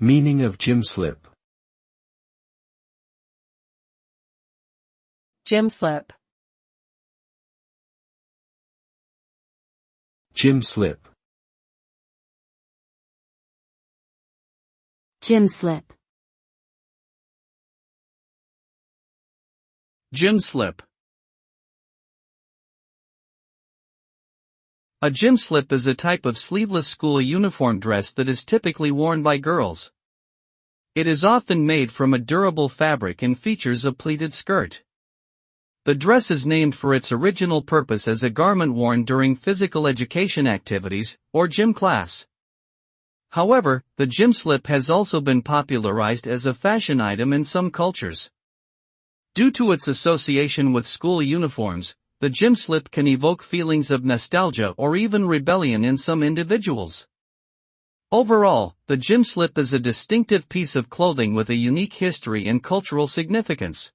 Meaning of gymslip. Gymslip. Gymslip. Gymslip. Gymslip. A gymslip is a type of sleeveless school uniform dress that is typically worn by girls. It is often made from a durable fabric and features a pleated skirt. The dress is named for its original purpose as a garment worn during physical education activities, or gym class. However, the gymslip has also been popularized as a fashion item in some cultures. Due to its association with school uniforms, the gymslip can evoke feelings of nostalgia or even rebellion in some individuals. Overall, the gymslip is a distinctive piece of clothing with a unique history and cultural significance.